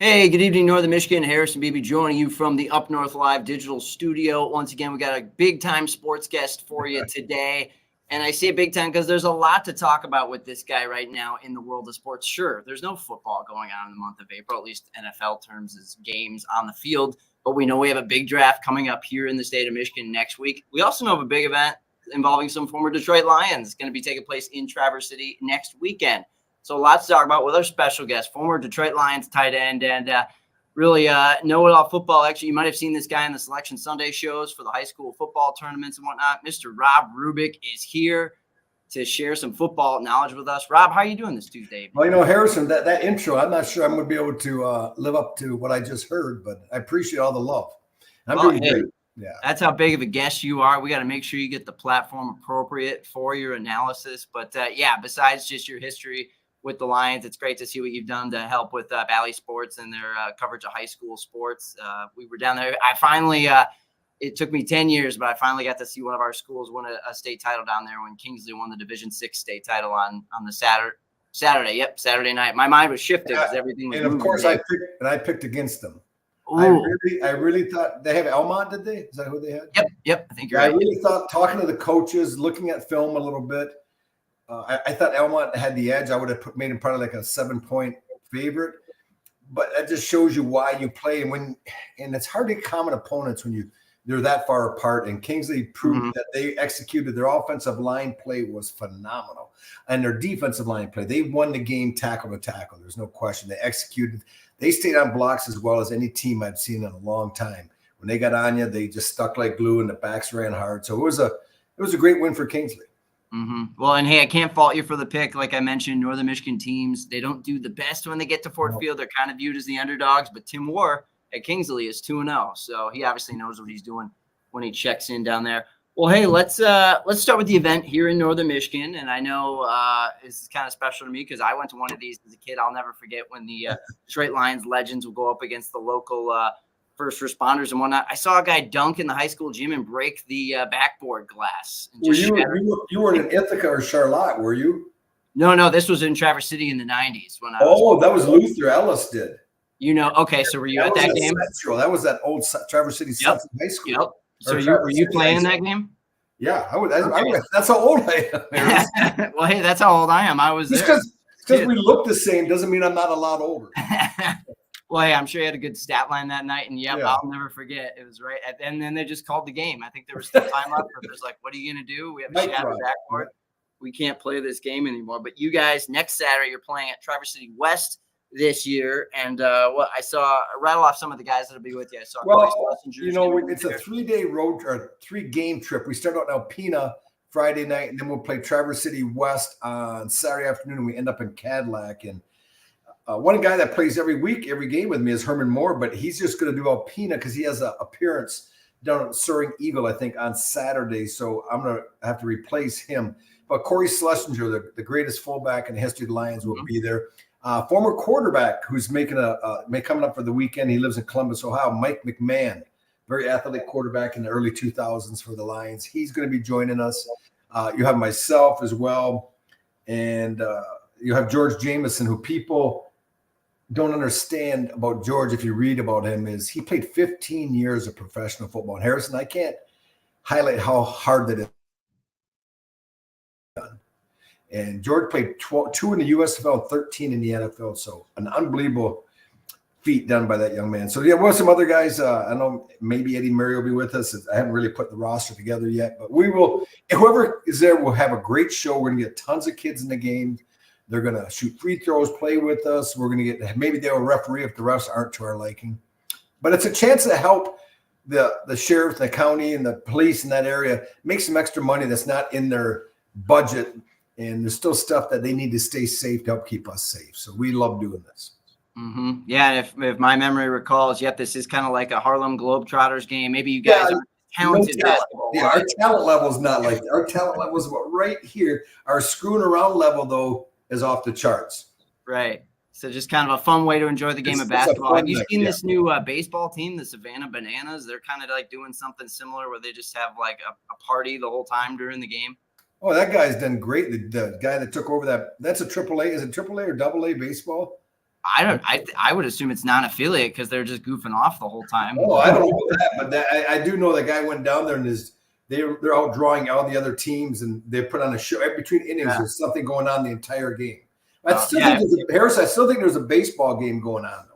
Hey, good evening, Northern Michigan. Harrison Beebe joining you from the Up North Live digital studio. Once again, we got a big-time sports guest for you today. And I say big time because there's a lot to talk about with this guy right now in the world of sports. Sure, there's no football going on in the month of April, at least NFL terms as games on the field. But we know we have a big draft coming up here in the state of Michigan next week. We also know of a big event involving some former Detroit Lions going to be taking place in Traverse City next weekend. So lots to talk about with our special guest, former Detroit Lions tight end, and really know-it-all football. Actually, you might have seen this guy in the Selection Sunday shows for the high school football tournaments and whatnot. Mr. Rob Rubick is here to share some football knowledge with us. Rob, how are you doing this Tuesday? Well, Harrison, that intro, I'm not sure I'm going to be able to live up to what I just heard, but I appreciate all the love. I'm doing great. Yeah, that's how big of a guest you are. We got to make sure you get the platform appropriate for your analysis. But besides just your history with the Lions, it's great to see what you've done to help with Valley Sports and their coverage of high school sports. We were down there. I finally, it took me 10 years, but I finally got to see one of our schools win a state title down there when Kingsley won the Division VI state title on the Saturday. Yep, Saturday night. My mind was shifted because everything was. And of course, I picked against them. Ooh. I really thought they have Elmont. Did they? Is that who they had? Yep. I think you're right. I really thought, talking to the coaches, looking at film a little bit, I thought Elmont had the edge. I would have made him probably like a 7-point favorite, but that just shows you why you play. And it's hard to get common opponents when they're that far apart. And Kingsley proved that they executed. Their offensive line play was phenomenal, and their defensive line play. They won the game tackle to tackle. There's no question. They executed. They stayed on blocks as well as any team I've seen in a long time. When they got on you, they just stuck like glue, and the backs ran hard. So it was a great win for Kingsley. Well, and hey, I can't fault you for the pick. Like I mentioned, Northern Michigan teams, they don't do the best when they get to Ford Field. They're kind of viewed as the underdogs, but Tim Moore at Kingsley is 2-0. So he obviously knows what he's doing when he checks in down there. Well, hey, let's start with the event here in Northern Michigan. And I know this is kind of special to me because I went to one of these as a kid. I'll never forget when the Detroit Lions legends will go up against the local first responders and whatnot. I saw a guy dunk in the high school gym and break the backboard glass. You were in Ithaca or Charlotte, were you? No, this was in Traverse City in the 90s. When that was Luther Ellis did. Okay, so were you at that game? Central. That was that old Traverse City Central High School. Yep. So were you playing in that game? Yeah, I was. That's how old I am. Well, hey, that's how old I am. I was there. Because we look the same doesn't mean I'm not a lot older. Well, hey, I'm sure you had a good stat line that night, and I'll never forget. It was right, and then they just called the game. I think there was still time left, but there's like, what are you going to do? We have a shattered backboard. We can't play this game anymore. But you guys, next Saturday, you're playing at Traverse City West this year, and I saw rattle off some of the guys that'll be with you. I saw it's a 3-day road or 3-game trip. We start out in Alpena Friday night, and then we'll play Traverse City West on Saturday afternoon, and we end up in Cadillac. And one guy that plays every game with me is Herman Moore, but he's just going to do Alpena because he has an appearance down at Soaring Eagle, I think, on Saturday. So I'm going to have to replace him. But Corey Schlesinger, the greatest fullback in the history of the Lions, will be there. Former quarterback who's coming up for the weekend. He lives in Columbus, Ohio. Mike McMahon, very athletic quarterback in the early 2000s for the Lions. He's going to be joining us. You have myself as well, and you have George Jameson, who people don't understand about George. If you read about him, is he played 15 years of professional football. And Harrison, I can't highlight how hard that is. And George played 2 in the USFL, 13 in the NFL. So an unbelievable feat done by that young man. So we'll have some other guys. I know maybe Eddie Murray will be with us. I haven't really put the roster together yet, but we will. Whoever is there will have a great show. We're going to get tons of kids in the game. They're going to shoot free throws, play with us. We're going to get, maybe they'll referee if the refs aren't to our liking. But it's a chance to help the sheriff, the county, and the police in that area make some extra money that's not in their budget. And there's still stuff that they need to stay safe to help keep us safe. So we love doing this. Yeah, if my memory recalls, this is kind of like a Harlem Globetrotters game. Maybe you guys are talented basketball. Yeah, our talent level is not like that. Our talent level is right here. Our screwing around level, though, is off the charts. Right. So just kind of a fun way to enjoy the game of basketball. Have you seen this new baseball team, the Savannah Bananas? They're kind of like doing something similar where they just have like a party the whole time during the game. Oh, that guy's done great. The guy that took over that's a AAA. Is it AAA or AA baseball? I would assume it's non-affiliate because they're just goofing off the whole time. Oh, I don't know about that, but I do know that guy went down there and they're out drawing all the other teams and they put on a show between innings. There's something going on the entire game. I still think there's a baseball game going on though.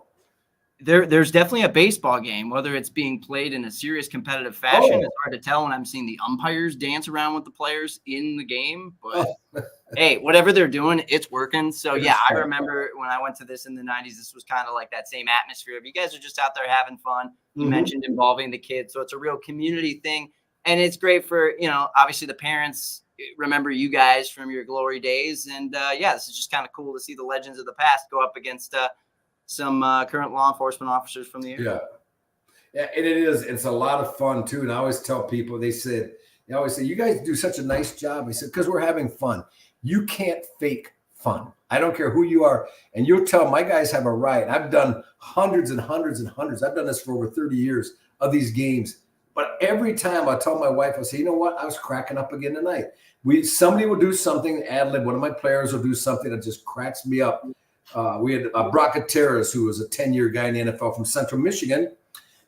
There's definitely a baseball game, whether it's being played in a serious competitive fashion. It's hard to tell when I'm seeing the umpires dance around with the players in the game, but hey, whatever they're doing, it's working. So yeah, I remember when I went to this in the 90s, this was kind of like that same atmosphere of you guys are just out there having fun. You mentioned involving the kids. So it's a real community thing. And it's great for, obviously the parents remember you guys from your glory days. And this is just kind of cool to see the legends of the past go up against some current law enforcement officers from the area. Yeah, and it's a lot of fun too. And I always tell people, they always say, you guys do such a nice job. I said, because we're having fun. You can't fake fun. I don't care who you are. And you'll tell my guys have a riot. I've done hundreds and hundreds and hundreds. I've done this for over 30 years of these games. But every time I tell my wife, I say, you know what? I was cracking up again tonight. Somebody will do something, ad lib. One of my players will do something that just cracks me up. We had Brock Gutierrez, who was a 10-year guy in the NFL from Central Michigan,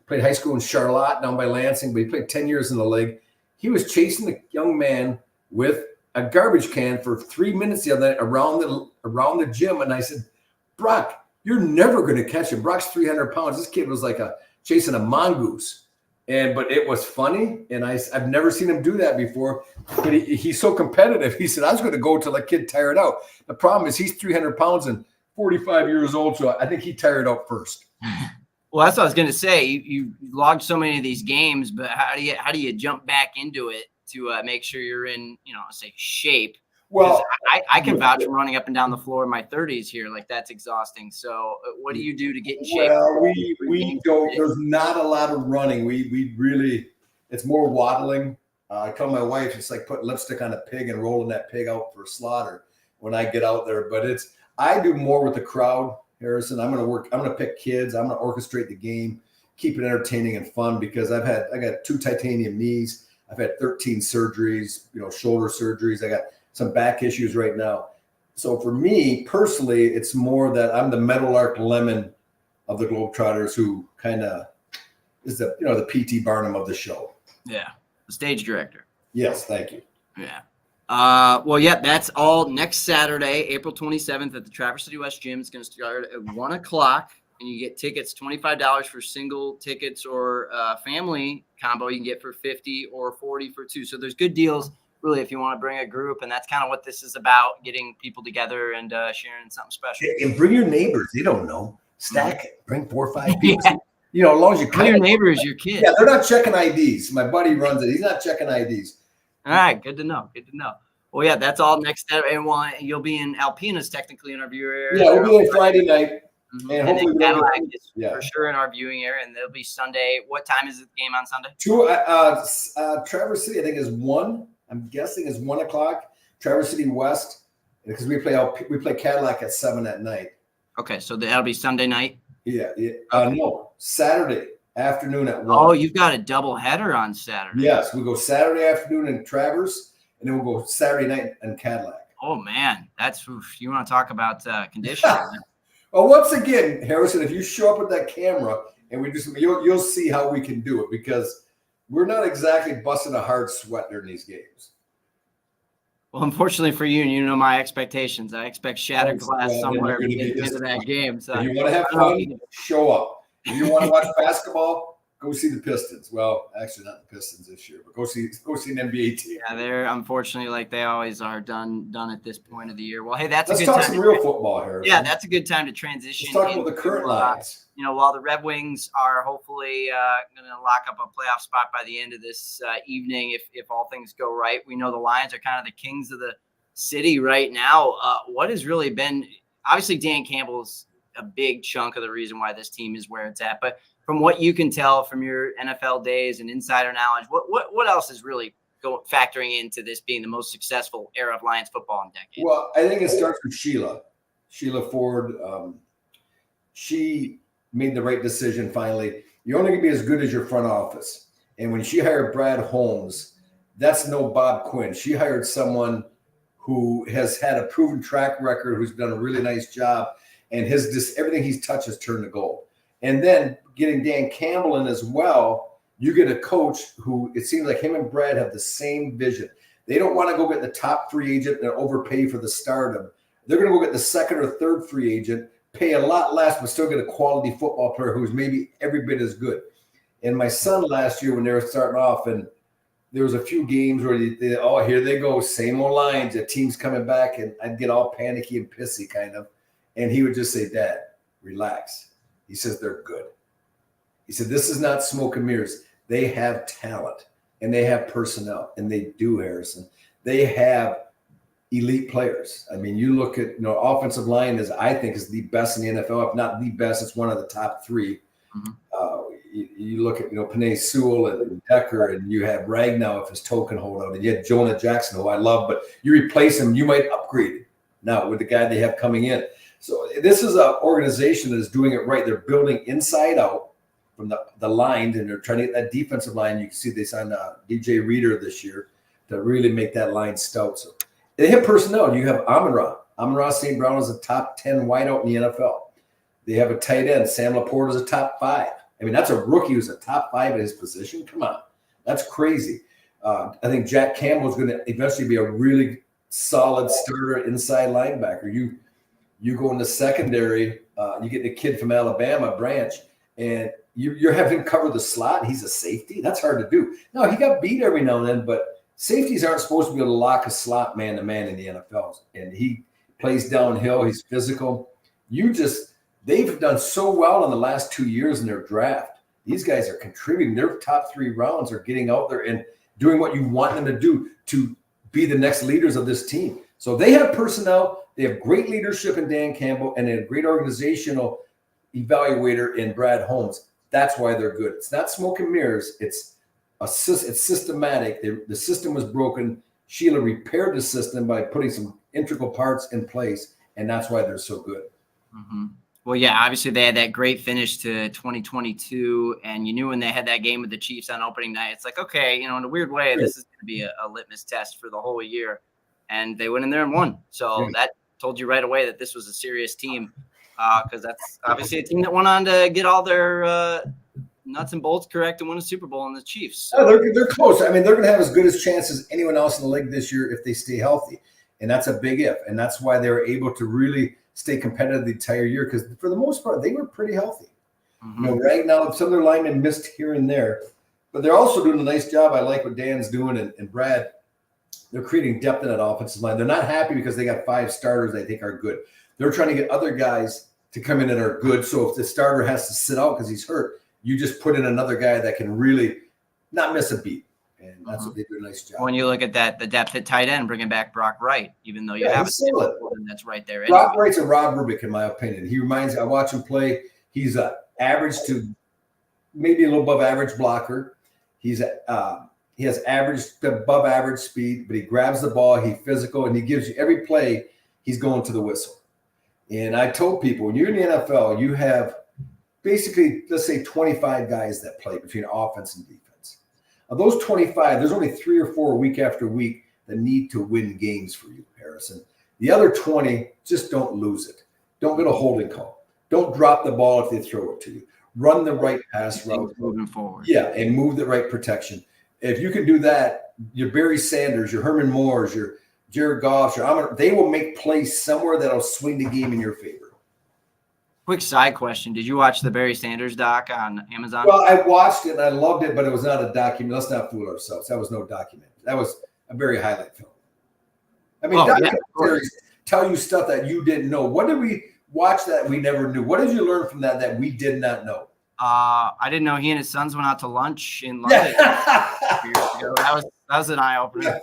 played high school in Charlotte, down by Lansing, but he played 10 years in the league. He was chasing a young man with a garbage can for 3 minutes the other night around the gym. And I said, Brock, you're never going to catch him. Brock's 300 pounds. This kid was like chasing a mongoose. But it was funny, and I've never seen him do that before. But he's so competitive. He said, I was going to go till the kid tired out. The problem is he's 300 pounds and 45 years old, so I think he tired out first. Well, that's what I was going to say. You logged so many of these games, but how do you jump back into it to make sure you're in, say shape? Well, I can vouch from running up and down the floor in my 30s here. Like, that's exhausting. So what do you do to get in shape? Well, we don't. There's not a lot of running. We really, it's more waddling. I tell my wife it's like putting lipstick on a pig and rolling that pig out for slaughter when I get out there. But I do more with the crowd, Harrison. I'm going to pick kids. I'm going to orchestrate the game, keep it entertaining and fun because I got 2 titanium knees. I've had 13 surgeries, shoulder surgeries. I got some back issues right now. So for me personally, it's more that I'm the Meadowlark Lemon of the Globetrotters who kind of is the P.T. Barnum of the show. Yeah. The stage director. Yes. Thank you. Yeah. That's all next Saturday, April 27th at the Traverse City West Gym. It's going to start at 1:00 and you get tickets, $25 for single tickets or family combo. You can get for $50 or $40 for 2. So there's good deals. Really, if you want to bring a group, and that's kind of what this is about, getting people together and sharing something special. And bring your neighbors. They don't know. Stack it. Bring 4 or 5 people. As long as you bring your neighbors, your kids. Yeah, they're not checking IDs. My buddy runs it. He's not checking IDs. All right, good to know. Well, yeah, that's all next Saturday. And you'll be in Alpena's technically in our view area. Yeah, we'll be there Friday night. Mm-hmm. And hopefully Cadillac is for sure in our viewing area, and it'll be Sunday. What time is the game on Sunday? 2. Traverse City, I think, is 1. I'm guessing is 1:00. Traverse City West, because we play Cadillac at 7 at night. Okay, so that'll be Sunday night. Yeah. No, Saturday afternoon at 1. Oh, you've got a double header on Saturday. Yes, we go Saturday afternoon in Traverse, and then we'll go Saturday night in Cadillac. Oh man, you want to talk about conditioning? Well, once again, Harrison, if you show up with that camera and you'll see how we can do it because we're not exactly busting a hard sweat during these games. Well, unfortunately for you, you know my expectations. I expect shattered glass somewhere to get into that game. So if you want to have fun, show up. If you want to watch basketball, go see the Pistons. Well, actually not the Pistons this year, but go see an NBA team. Yeah, they're unfortunately, like they always are, done at this point of the year. Well, hey, let's talk some real football here. Yeah, that's a good time to transition. Let's talk about the current lines. While the Red Wings are hopefully going to lock up a playoff spot by the end of this evening, if all things go right, we know the Lions are kind of the kings of the city right now. What has really been, obviously Dan Campbell's a big chunk of the reason why this team is where it's at, but from what you can tell from your NFL days and insider knowledge, what else is really factoring into this being the most successful era of Lions football in decades? Well, I think it starts with Sheila Ford. She made the right decision finally. You're only going to be as good as your front office. And when she hired Brad Holmes, that's no Bob Quinn. She hired someone who has had a proven track record, who's done a really nice job. and everything he's touched has turned to gold. And then getting Dan Campbell in as well, you get a coach who it seems like him and Brad have the same vision. They don't want to go get the top free agent and overpay for the stardom. They're going to go get the second or third free agent, pay a lot less, but still get a quality football player who's maybe every bit as good. And my son last year, when they were starting off, and there was a few games where here they go, same old lines, the team's coming back, and I'd get all panicky and pissy kind of. And he would just say, Dad, relax. He says, they're good. He said, this is not smoke and mirrors. They have talent and they have personnel, and they do, Harrison. They have elite players. I mean, you look at, offensive line I think is the best in the NFL. If not the best, it's one of the top three. Mm-hmm. You look at, Penei Sewell and Decker, and you have Ragnow if his toe can hold out, and you had Jonah Jackson, who I love, but you replace him, you might upgrade now with the guy they have coming in. So this is an organization that is doing it right. They're building inside out from the line, and they're trying to get that defensive line. You can see they signed DJ Reader this year to really make that line stout. So they have personnel. You have Amon-Ra St. Brown is a top 10 wideout in the NFL. They have a tight end. Sam Laporte is a top 5. I mean, that's a rookie who's a top 5 at his position. Come on. That's crazy. I think Jack Campbell is going to eventually be a really solid starter inside linebacker. You go in the secondary, you get the kid from Alabama, Branch, and you're having him cover the slot. He's a safety. That's hard to do. No, he got beat every now and then, but safeties aren't supposed to be able to lock a slot man-to-man in the NFL. And he plays downhill. He's physical. They've done so well in the last 2 years in their draft. These guys are contributing. Their top 3 rounds are getting out there and doing what you want them to do to be the next leaders of this team. So they have personnel. They have great leadership in Dan Campbell and a great organizational evaluator in Brad Holmes. That's why they're good. It's not smoke and mirrors. It's systematic. The system was broken. Sheila repaired the system by putting some integral parts in place, and that's why they're so good. Mm-hmm. Well, yeah, obviously they had that great finish to 2022, and you knew when they had that game with the Chiefs on opening night, it's like, okay, in a weird way, this is going to be a litmus test for the whole year. And they went in there and won. So that told you right away that this was a serious team, because that's obviously a team that went on to get all their nuts and bolts correct and win a Super Bowl in the Chiefs. So. They're close. I mean, they're going to have as good a chance as anyone else in the league this year if they stay healthy. And that's a big if. And that's why they were able to really stay competitive the entire year, because for the most part, they were pretty healthy. Mm-hmm. Right now, some of their linemen missed here and there, but they're also doing a nice job. I like what Dan's doing and Brad. They're creating depth in that offensive line. They're not happy because they got 5 starters they think are good. They're trying to get other guys to come in that are good. So if the starter has to sit out because he's hurt, you just put in another guy that can really not miss a beat. And that's what they do a nice job. When you look at that, the depth at tight end, bringing back Brock Wright, even though you have a solid that's right there. Brock Wright's a Rob Rubick, in my opinion. He reminds me, I watch him play. He's an average to maybe a little above average blocker. He has average to above average speed, but he grabs the ball, he's physical, and he gives you every play, he's going to the whistle. And I told people, when you're in the NFL, you have basically, let's say 25 guys that play between offense and defense. Of those 25, there's only 3 or 4 week after week that need to win games for you, Harrison. The other 20, just don't lose it. Don't get a holding call. Don't drop the ball if they throw it to you. Run the right pass route. Moving forward. Yeah, and move the right protection. If you can do that, your Barry Sanders, your Herman Moores, your Jared Goff, they will make plays somewhere that'll swing the game in your favor. Quick side question. Did you watch the Barry Sanders doc on Amazon? Well, I watched it and I loved it, but it was not a document. Let's not fool ourselves. That was no document. That was a very highlight film. I mean, documentaries tell you stuff that you didn't know. What did we watch that we never knew? What did you learn from that we did not know? I didn't know he and his sons went out to lunch in London. That was an eye opener.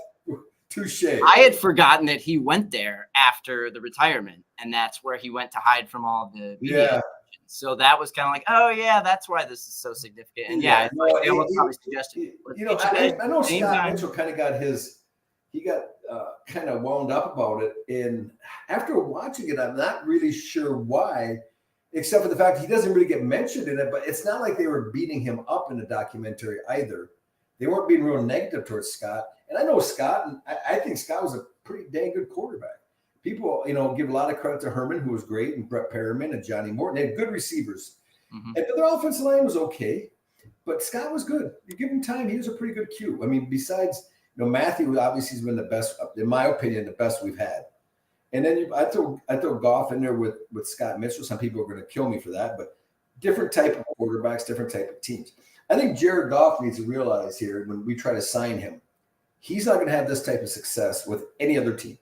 Touche. I had forgotten that he went there after the retirement, and that's where he went to hide from all the media. So that was kind of like, oh yeah, that's why this is so significant. And they almost probably suggested. I know Scott Mitchell kind of got kind of wound up about it. And after watching it, I'm not really sure why, except for the fact he doesn't really get mentioned in it. But it's not like they were beating him up in the documentary either. They weren't being real negative towards Scott. And I know Scott, and I think Scott was a pretty dang good quarterback. people, give a lot of credit to Herman, who was great, and Brett Perriman and Johnny Morton. They had good receivers. Mm-hmm. And their offensive line was okay, but Scott was good. You give him time, he was a pretty good Q. I mean, besides, Matthew obviously has been the best, in my opinion, the best we've had. And then I throw Goff in there with Scott Mitchell. Some people are going to kill me for that, but different type of quarterbacks, different type of teams. I think Jared Goff needs to realize here when we try to sign him, he's not going to have this type of success with any other team.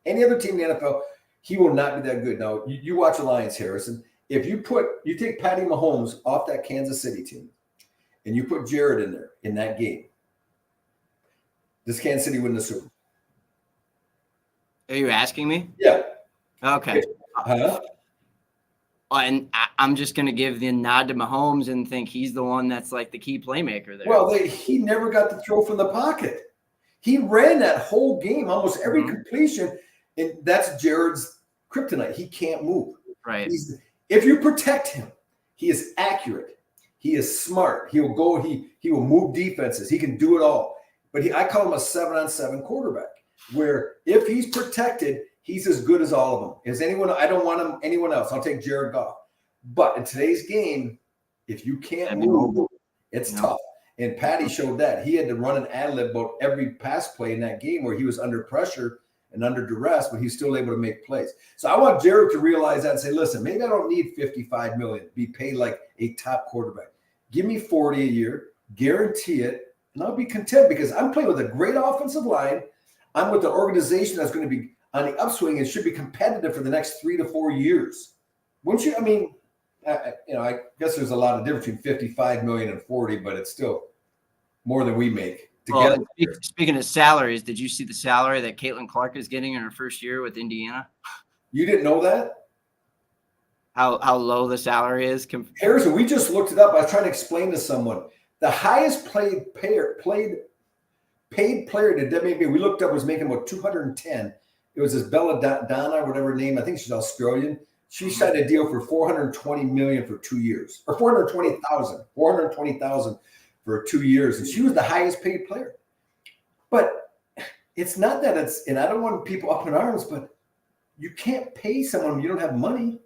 Any other team in the NFL, he will not be that good. Now, you watch the Lions, Harrison. If you take Patty Mahomes off that Kansas City team and you put Jared in there in that game, does Kansas City win the Super Bowl? Are you asking me? Yeah. Okay. And I'm just going to give the nod to Mahomes and think he's the one that's like the key playmaker there. Well, he never got to throw from the pocket. He ran that whole game, almost every completion, and that's Jared's kryptonite. He can't move. Right. If you protect him, he is accurate. He is smart. He will go. He will move defenses. He can do it all. But I call him a 7-on-7 quarterback, where if he's protected, he's as good as all of them. I don't want him anyone else. I'll take Jared Goff. But in today's game, if you can't move, it's tough. And Patty showed that. He had to run an ad-lib about every pass play in that game where he was under pressure and under duress, but he's still able to make plays. So I want Jared to realize that and say, listen, maybe I don't need $55 million to be paid like a top quarterback. Give me $40 a year, guarantee it, and I'll be content because I'm playing with a great offensive line. I'm with the organization that's going to be on the upswing and should be competitive for the next 3 to 4 years. Wouldn't you? I mean, I guess there's a lot of difference between 55 million and 40, but it's still more than we make together. Well, speaking of salaries, did you see the salary that Caitlin Clark is getting in her first year with Indiana? You didn't know that? How low the salary is? Harrison, we just looked it up. I was trying to explain to someone. The highest paid player in the WNBA, we looked up, was making about 210. It was this Bella Donna, whatever her name. I think she's Australian. She signed a deal for $420 million for 2 years, or $420,000 for 2 years, and she was the highest paid player. But it's not that and I don't want people up in arms, but you can't pay someone when you don't have money.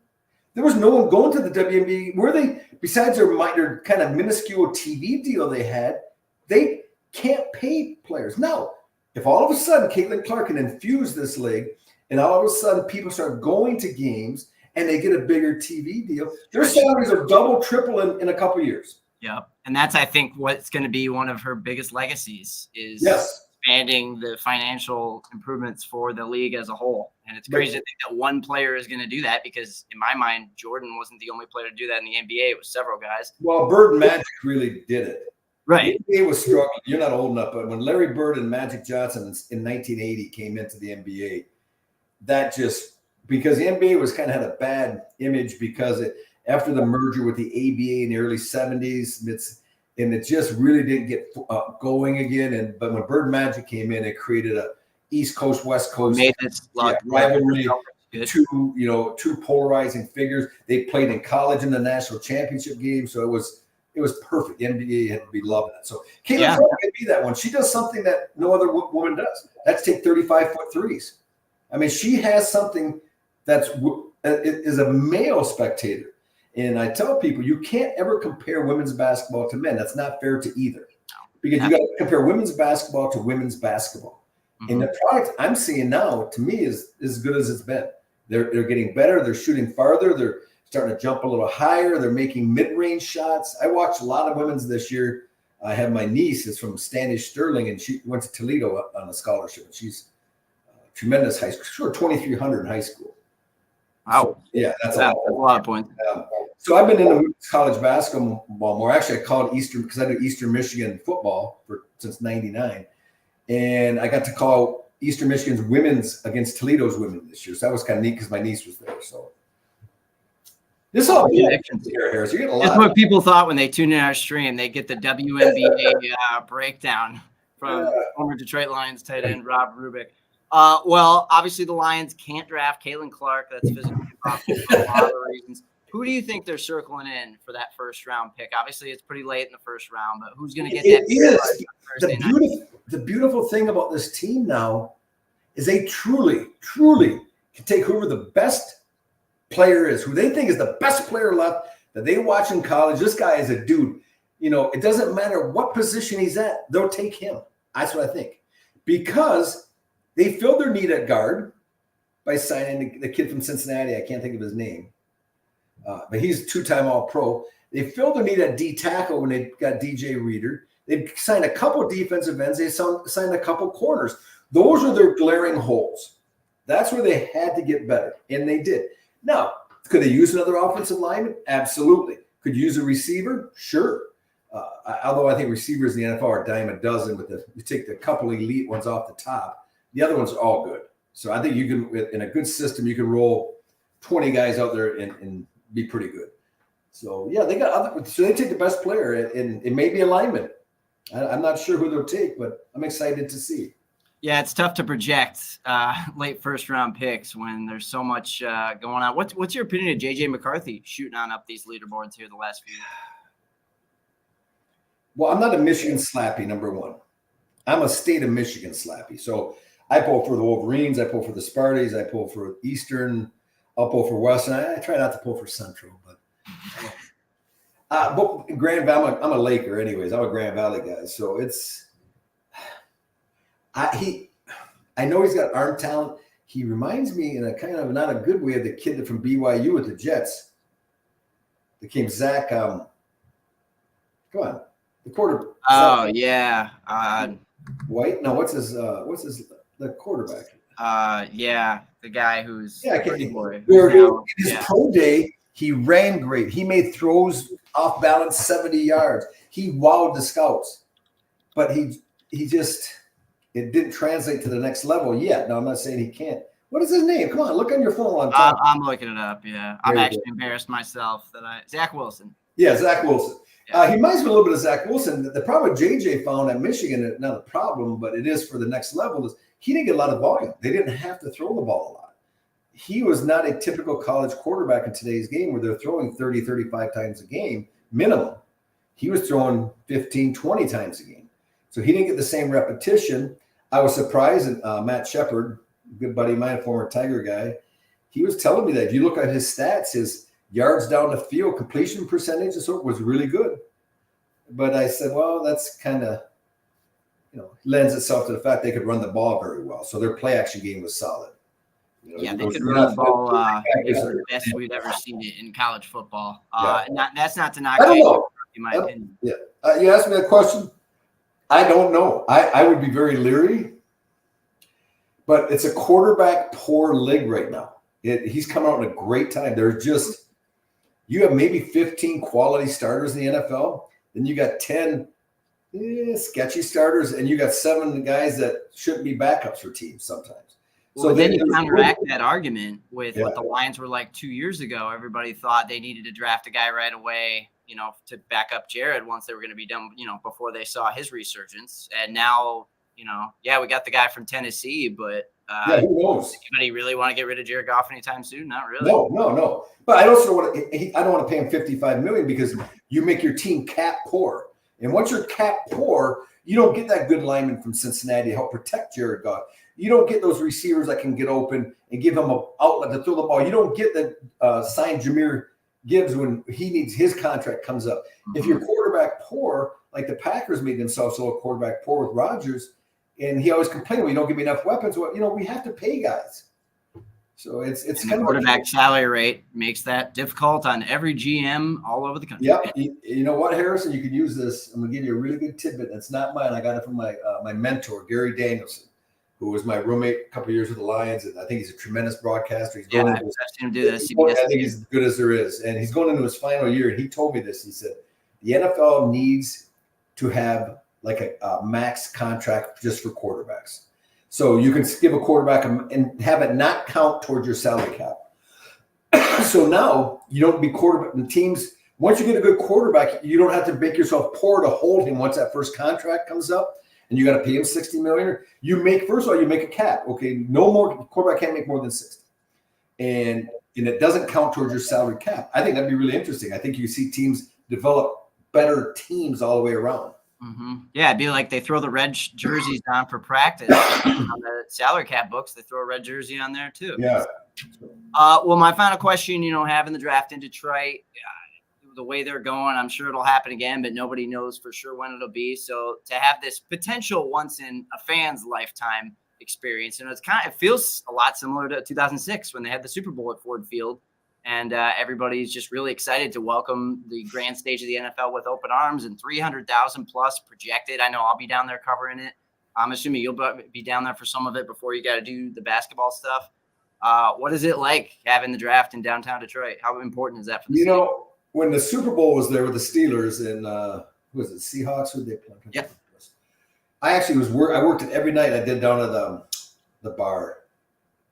There was no one going to the WNBA. Were they, besides their kind of minuscule TV deal they had, they can't pay players. Now, if all of a sudden Caitlin Clark can infuse this league and all of a sudden people start going to games and they get a bigger TV deal, their salaries are double, triple in a couple of years. Yeah. And that's, I think, what's going to be one of her biggest legacies is expanding the financial improvements for the league as a whole. And it's crazy to think that one player is going to do that because, in my mind, Jordan wasn't the only player to do that in the NBA. It was several guys. Well, Bird and Magic really did it. Right. The NBA was struggling. You're not old enough, but when Larry Bird and Magic Johnson in 1980 came into the NBA, because the NBA was kind of had a bad image because after the merger with the ABA in the early 70s, it just really didn't get going again. But when Bird Magic came in, it created a East Coast, West Coast rivalry. Two polarizing figures. They played in college in the national championship game, so it was perfect. The NBA had to be loving it. So Caitlin Clark can be that one. She does something that no other woman does. That's take 35-foot threes. I mean, she has something that is a male spectator. And I tell people, you can't ever compare women's basketball to men. That's not fair to either. Because you got to compare women's basketball to women's basketball. Mm-hmm. And the product I'm seeing now, to me, is as good as it's been. They're getting better. They're shooting farther. They're starting to jump a little higher. They're making mid-range shots. I watched a lot of women's this year. I have my niece is from Standish Sterling, and she went to Toledo on a scholarship. She's a tremendous high school. She scored 2,300 in high school. Wow. So, yeah, that's a lot of points. So I've been in the college basketball more. Actually, I called Eastern because I do Eastern Michigan football since '99, and I got to call Eastern Michigan's women's against Toledo's women this year. So that was kind of neat because my niece was there. So this all connections here, Harris. You get a lot. That's what people thought when they tuned in our stream. They get the WNBA breakdown from former Detroit Lions tight end Rob Rubick. Well, obviously the Lions can't draft Caitlin Clark. That's physically impossible for a lot of reasons. Who do you think they're circling in for that first round pick? Obviously, it's pretty late in the first round, but who's going to get that? The beautiful thing about this team now is they truly, truly can take whoever the best player is, who they think is the best player left that they watch in college. This guy is a dude. It doesn't matter what position he's at, they'll take him. That's what I think. Because they filled their need at guard by signing the kid from Cincinnati. I can't think of his name. But he's two-time All-Pro. They filled their need at D tackle when they got DJ Reader. They signed a couple defensive ends. They signed a couple corners. Those are their glaring holes. That's where they had to get better, and they did. Now, could they use another offensive lineman? Absolutely. Could you use a receiver? Sure. Although I think receivers in the NFL are a dime a dozen. You take the couple elite ones off the top. The other ones are all good. So I think you can, in a good system, you can roll 20 guys out there and be pretty good. So yeah, they take the best player, and it may be a lineman. I'm not sure who they'll take, but I'm excited to see. Yeah, it's tough to project late first-round picks when there's so much going on. What's your opinion of J.J. McCarthy shooting on up these leaderboards here the last few years? Well, I'm not a Michigan slappy, number one. I'm a state of Michigan slappy. So I pull for the Wolverines. I pull for the Sparties. I pull for Eastern. I'll pull for Western. I try not to pull for Central, but Grand Valley. I'm a Laker, anyways. I'm a Grand Valley guy, so it's. I know he's got arm talent. He reminds me in a kind of not a good way of the kid from BYU with the Jets. That came Zach. Come on, the quarter. Oh Zach, yeah. White. No, what's his the quarterback? Yeah, the guy who's in his pro day, he ran great. He made throws off balance 70 yards. He wowed the scouts, but he just. It didn't translate to the next level yet. No, I'm not saying he can't. What is his name? Come on, look on your phone. I'm looking it up. Yeah, I'm actually embarrassed myself Zach Wilson. Yeah, Zach Wilson. Yeah. He reminds me a little bit of Zach Wilson. The problem JJ found at Michigan, not a problem, but it is for the next level, is he didn't get a lot of volume. They didn't have to throw the ball a lot. He was not a typical college quarterback in today's game where they're throwing 30, 35 times a game minimum. He was throwing 15, 20 times a game. So he didn't get the same repetition. I was surprised, and Matt Shepard, good buddy of mine, a former Tiger guy, he was telling me that if you look at his stats, his yards down the field, completion percentage and so was really good. But I said, well, that's kind of, lends itself to the fact they could run the ball very well. So their play action game was solid. They could run the ball. It was the best we've ever seen it in college football. That's not to knock JJ, in my opinion. Yeah. You asked me that question. I don't know. I would be very leery, but it's a quarterback poor league right now. He's coming out in a great time. You have maybe 15 quality starters in the NFL, then you got 10 sketchy starters, and you got 7 guys that shouldn't be backups for teams sometimes. Well, so then you counteract that argument with what the Lions were like 2 years ago. Everybody thought they needed to draft a guy right away, to back up Jared once they were going to be done, before they saw his resurgence. And now, we got the guy from Tennessee, but who knows? Does anybody really want to get rid of Jared Goff anytime soon? Not really. No. But I also want to. I don't want to pay him $55 million because you make your team cap poor, and once you're cap poor, you don't get that good lineman from Cincinnati to help protect Jared Goff. You don't get those receivers that can get open and give him an outlet to throw the ball. You don't get the signed Jahmyr Gibbs when he needs his contract comes up. Mm-hmm. If you're quarterback poor, like the Packers made themselves a little quarterback poor with Rodgers, and he always complained, well, you don't give me enough weapons. Well, we have to pay guys. So it's kind of quarterback salary rate makes that difficult on every GM all over the country. Yeah, you know what, Harrison? You can use this. I'm gonna give you a really good tidbit. That's not mine. I got it from my mentor, Gary Danielson, who was my roommate a couple of years with the Lions, and I think he's a tremendous broadcaster. I've seen him do this. I think he's as good as there is, and he's going into his final year. And he told me this. He said the NFL needs to have like a max contract just for quarterbacks. So you can give a quarterback and have it not count towards your salary cap. So now you don't be quarterback. And teams, once you get a good quarterback, you don't have to make yourself poor to hold him once that first contract comes up, and you got to pay him $60 million. First of all, you make a cap. Okay, no more quarterback can't make more than 60, and it doesn't count towards your salary cap. I think that'd be really interesting. I think you see teams develop better teams all the way around. Mm-hmm. Yeah, it'd be like they throw the red jerseys on for practice on the salary cap books. They throw a red jersey on there too. Yeah, Well, my final question, having the draft in Detroit, the way they're going, I'm sure it'll happen again, but nobody knows for sure when it'll be. So to have this potential once in a fan's lifetime experience, it feels a lot similar to 2006 when they had the Super Bowl at Ford Field, and everybody's just really excited to welcome the grand stage of the NFL with open arms, and 300,000 plus projected. I know I'll be down there covering it. I'm assuming you'll be down there for some of it before you got to do the basketball stuff. What is it like having the draft in downtown Detroit? How important is that for the city? When the Super Bowl was there with the Steelers and who was it, Seahawks? Who did they play? Yep. I actually I worked it every night. I did down at the bar,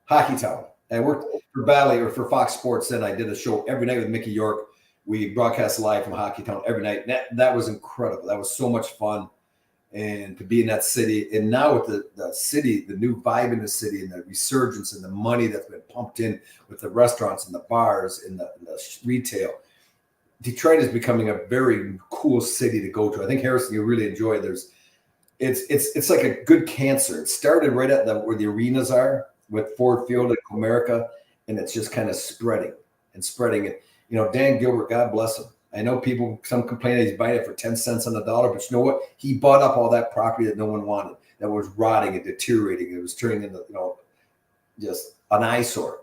Hockey Town. I worked for Bally or for Fox Sports. Then I did a show every night with Mickey York. We broadcast live from Hockey Town every night. That was incredible. That was so much fun. And to be in that city, and now with the city, the new vibe in the city, and the resurgence and the money that's been pumped in with the restaurants and the bars and the retail, Detroit is becoming a very cool city to go to. I think, Harrison, you really enjoy it. It's like a good cancer. It started right at where the arenas are with Ford Field and Comerica, and it's just kind of spreading. It. Dan Gilbert, God bless him. I know some complain that he's buying it for 10 cents on the dollar, but you know what? He bought up all that property that no one wanted, that was rotting and deteriorating. It was turning into, just an eyesore.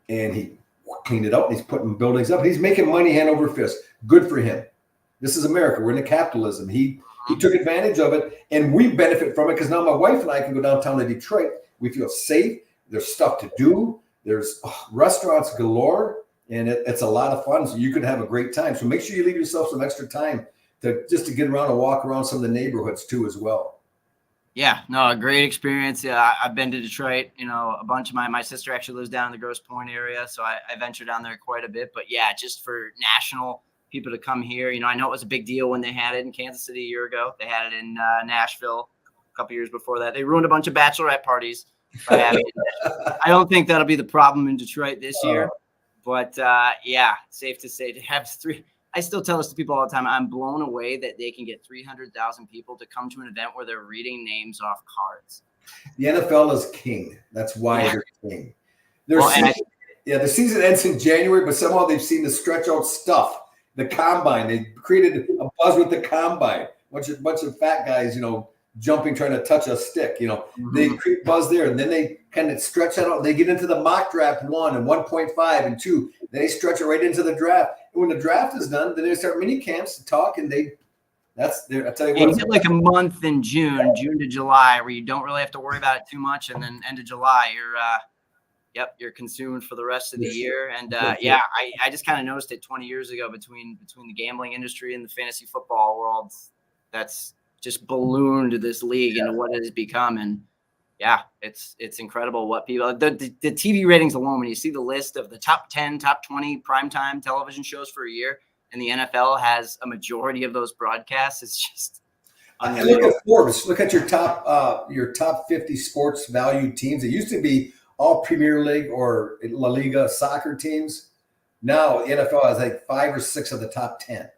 And he cleaned it up, and he's putting buildings up. And he's making money hand over fist. Good for him. This is America. We're in capitalism. He took advantage of it, and we benefit from it because now my wife and I can go downtown to Detroit. We feel safe. There's stuff to do. There's restaurants galore. And it's a lot of fun. So you could have a great time. So make sure you leave yourself some extra time to get around and walk around some of the neighborhoods too as well. Yeah, no, a great experience. Yeah, I've been to Detroit, a bunch of my sister actually lives down in the Grosse Pointe area. So I venture down there quite a bit. But yeah, just for national people to come here, I know it was a big deal when they had it in Kansas City a year ago. They had it in Nashville a couple years before that. They ruined a bunch of bachelorette parties by having it. I don't think that'll be the problem in Detroit this year. But yeah, safe to say to have I still tell this to people all the time. I'm blown away that they can get 300,000 people to come to an event where they're reading names off cards. The NFL is king. That's why they're king. The season ends in January, but somehow they've seen the stretch out stuff. The combine, they created a buzz with the combine. Bunch of fat guys, jumping, trying to touch a stick. They create buzz there, and then they kind of stretch that out. They get into the mock draft 1 and 1.5 and 2. Then they stretch it right into the draft. And when the draft is done, then they start mini camps to talk, and I tell you what. It's like a month in June to July, where you don't really have to worry about it too much, and then end of July, you're consumed for the rest of the year. And I just kind of noticed it 20 years ago between the gambling industry and the fantasy football world. That's just ballooned this league into what it has become. And yeah, it's incredible what people, the TV ratings alone, when you see the list of the top 10, top 20 primetime television shows for a year, and the NFL has a majority of those broadcasts, it's just unreal. Look at Forbes. Look at your top 50 sports valued teams. It used to be all Premier League or La Liga soccer teams. Now the NFL has like 5 or 6 of the top 10.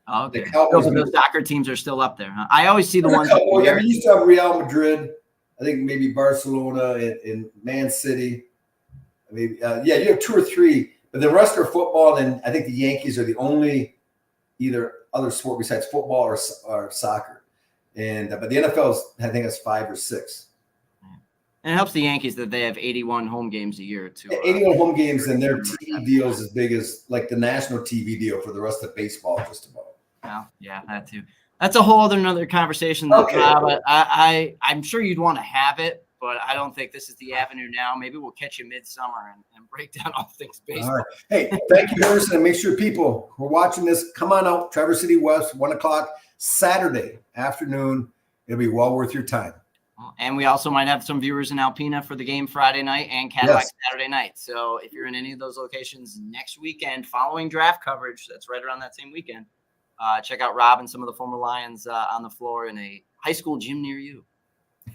Oh, okay. Those soccer teams are still up there, huh? I always see the ones. We used to have Real Madrid. I think maybe Barcelona and Man City. Maybe you have 2 or 3, but the rest are football. And I think the Yankees are the only either other sport besides football or soccer. And but the NFL I think it's 5 or 6. And it helps the Yankees that they have 81 home games a year too. 81 home games, and their TV deal is as big as like the national TV deal for the rest of baseball, just about. Well, yeah, that too. That's a whole another conversation. Okay. I'm sure you'd want to have it, but I don't think this is the avenue now. Maybe we'll catch you midsummer and break down all things baseball. All right. Hey, thank you, Harrison. And make sure people who are watching this, come on out, Traverse City West, 1 o'clock, Saturday afternoon. It'll be well worth your time. And we also might have some viewers in Alpena for the game Friday night and Cadillac Saturday night. So if you're in any of those locations next weekend following draft coverage, that's right around that same weekend, check out Rob and some of the former Lions on the floor in a high school gym near you.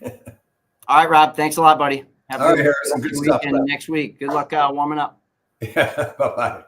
All right, Rob. Thanks a lot, buddy. Have a good weekend next week. Good luck warming up. Yeah, bye-bye.